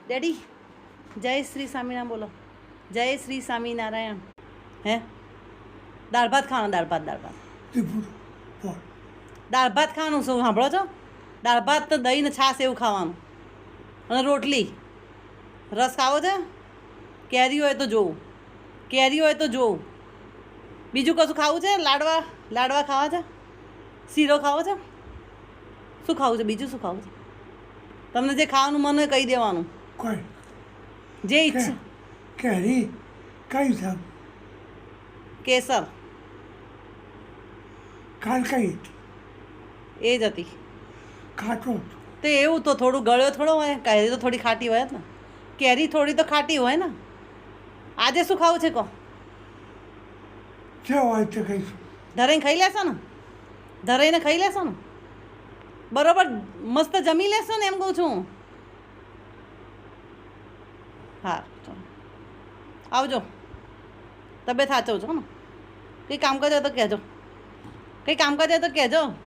Daddy જય શ્રી સ્વામિનારાયણ બોલો. જય શ્રી સ્વામિનારાયણ. હે દાળ ભાત ખાવાનું, દાળ ભાત દાળ ભાત ખાવાનું. શું સાંભળો છો? દાળ ભાત તો દહીં ને છાશ એવું ખાવાનું અને રોટલી. રસ ખાવો છે? કેરી હોય તો જોવું, કેરી હોય તો જોવું. બીજું કશું ખાવું છે? લાડવા લાડવા ખાવા છે? શીરો ખાવો છે? શું ખાવું છે? બીજું શું ખાવું છે? તમને જે ખાવાનું મન હોય કહી દેવાનું. કોઈ જે ઈચ્છા. કેરી કઈ સાહેબ કેસર કાલ કઈ એ જ હતી. ખાટો તો એવું તો થોડું ગળ્યો થોડો હોય. કેરી તો થોડી ખાટી હોય જ ને. કેરી થોડી તો ખાટી હોય ને. આજે શું ખાવું છે કહો? જે હોય તે કહીશું. ધરાઈને ખાઈ લેશો ને? ધરાઈને ખાઈ લેશો ને? બરોબર મસ્ત જમી લેશો ને એમ કહું છું. હા ચાલો આવજો. તબિયત સાચવજો ને. કંઈ કામ કરજો તો કહેજો. કંઈ કામ કરજો તો કહેજો.